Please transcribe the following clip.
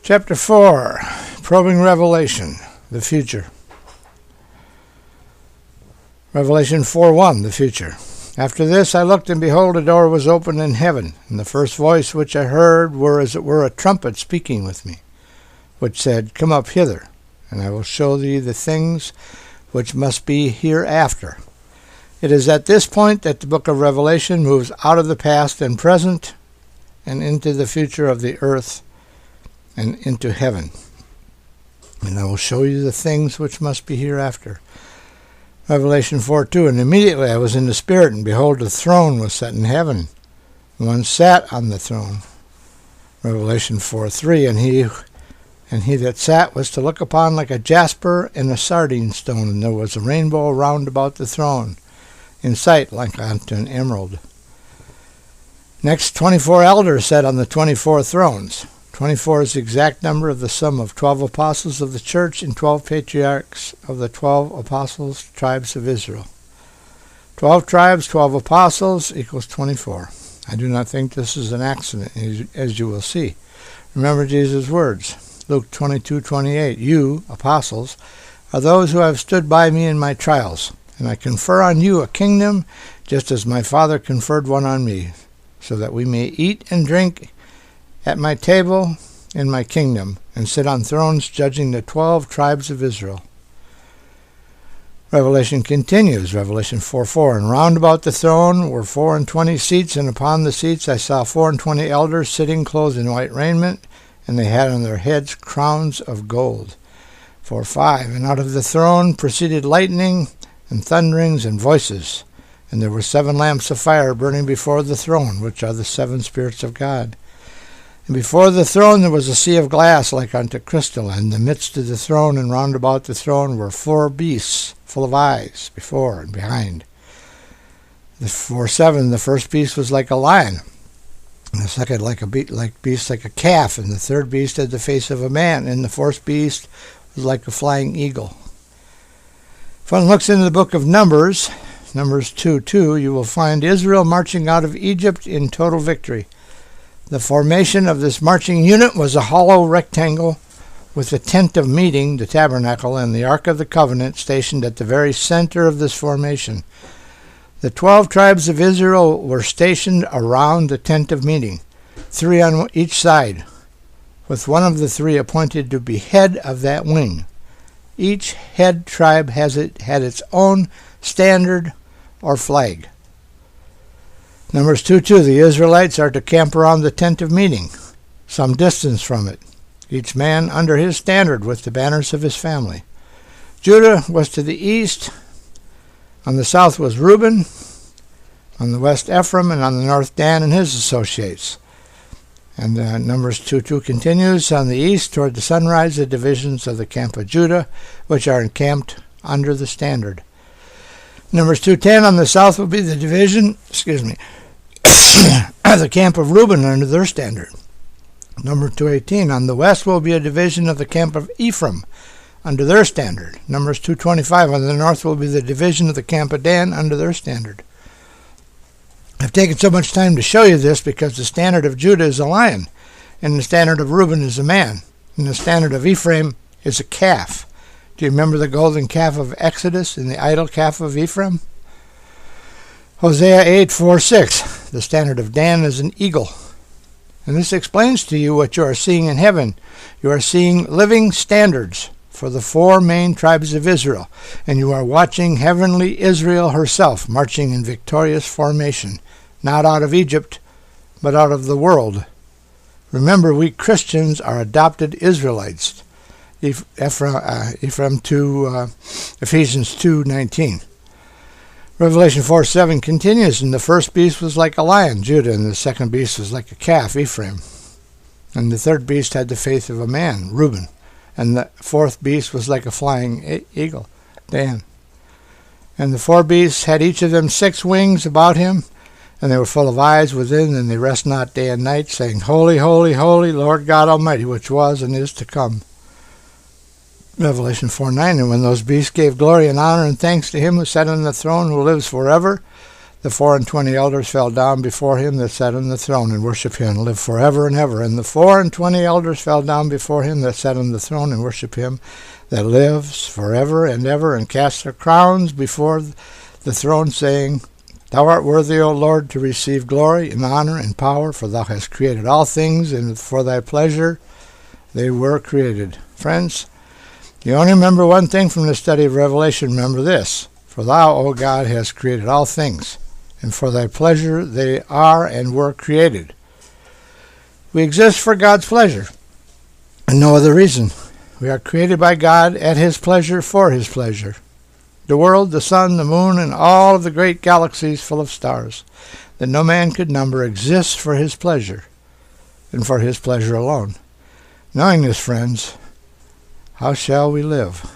Chapter 4, Probing Revelation, the Future. Revelation 4:1, the future. After this I looked, and behold, a door was opened in heaven, and the first voice which I heard were as it were a trumpet speaking with me, which said, Come up hither, and I will show thee the things which must be hereafter. It is at this point that the book of Revelation moves out of the past and present and into the future of the earth and into heaven. And I will show you the things which must be hereafter. Revelation 4:2, And immediately I was in the Spirit, and behold, a throne was set in heaven, and one sat on the throne. Revelation 4:3, and he that sat was to look upon like a jasper and a sardine stone, and there was a rainbow round about the throne, in sight like unto an emerald. Next, 24 elders sat on the 24 thrones. 24 is the exact number of the sum of 12 apostles of the church and 12 patriarchs of the 12 apostles' tribes of Israel. 12 tribes, 12 apostles equals 24. I do not think this is an accident, as you will see. Remember Jesus' words. Luke 22:28. You, apostles, are those who have stood by me in my trials, and I confer on you a kingdom, just as my Father conferred one on me, so that we may eat and drink at my table in my kingdom, and sit on thrones judging the 12 tribes of Israel. Revelation continues, Revelation 4:4, And round about the throne were 24 seats, and upon the seats I saw 24 elders sitting clothed in white raiment, and they had on their heads crowns of gold. 4:5, And out of the throne proceeded lightning, and thunderings, and voices. And there were 7 lamps of fire burning before the throne, which are the 7 spirits of God. And before the throne there was a sea of glass like unto crystal, and in the midst of the throne and round about the throne were 4 beasts full of eyes before and behind. The 4:7, the first beast was like a lion, and the second like a beast like a calf, and the third beast had the face of a man, and the fourth beast was like a flying eagle. If one looks into the book of Numbers 2:2, you will find Israel marching out of Egypt in total victory. The formation of this marching unit was a hollow rectangle with the tent of meeting, the tabernacle, and the Ark of the Covenant stationed at the very center of this formation. The 12 tribes of Israel were stationed around the tent of meeting, 3 on each side, with one of the 3 appointed to be head of that wing. Each head tribe had its own standard or flag. Numbers 2:2, the Israelites are to camp around the tent of meeting, some distance from it, each man under his standard with the banners of his family. Judah was to the east, on the south was Reuben, on the west Ephraim, and on the north Dan and his associates. And Numbers 2:2 continues, on the east toward the sunrise, the divisions of the camp of Judah, which are encamped under the standard. Numbers 2:10, on the south will be the division, of the camp of Reuben under their standard. Number 2:18, on the west will be a division of the camp of Ephraim under their standard. Numbers 2:25, on the north will be the division of the camp of Dan under their standard. I've taken so much time to show you this because the standard of Judah is a lion, and the standard of Reuben is a man, and the standard of Ephraim is a calf. Do you remember the golden calf of Exodus and the idol calf of Ephraim? Hosea 8:4-6, the standard of Dan is an eagle. And this explains to you what you are seeing in heaven. You are seeing living standards for the 4 main tribes of Israel, and you are watching heavenly Israel herself marching in victorious formation, not out of Egypt, but out of the world. Remember, we Christians are adopted Israelites. Ephraim 2, Ephesians 2:19. Revelation 4:7 continues, and the first beast was like a lion, Judah, and the second beast was like a calf, Ephraim. And the third beast had the face of a man, Reuben. And the fourth beast was like a flying eagle, Dan. And the 4 beasts had each of them 6 wings about him, and they were full of eyes within, and they rest not day and night, saying, Holy, holy, holy, Lord God Almighty, which was and is to come. Revelation 4:9, And when those beasts gave glory and honor and thanks to him who sat on the throne, who lives forever, The 24 elders fell down before him that sat on the throne and worship him and live forever and ever. And the 24 elders fell down before him that sat on the throne and worship him that lives forever and ever, and cast their crowns before the throne, saying, Thou art worthy, O Lord, to receive glory and honor and power, for thou hast created all things, and for thy pleasure they were created. Friends, you only remember one thing from the study of Revelation. Remember this: For thou, O God, hast created all things, and for thy pleasure they are and were created. We exist for God's pleasure, and no other reason. We are created by God at his pleasure, for his pleasure. The world, the sun, the moon, and all of the great galaxies full of stars that no man could number exists for his pleasure, and for his pleasure alone. Knowing this, friends, how shall we live?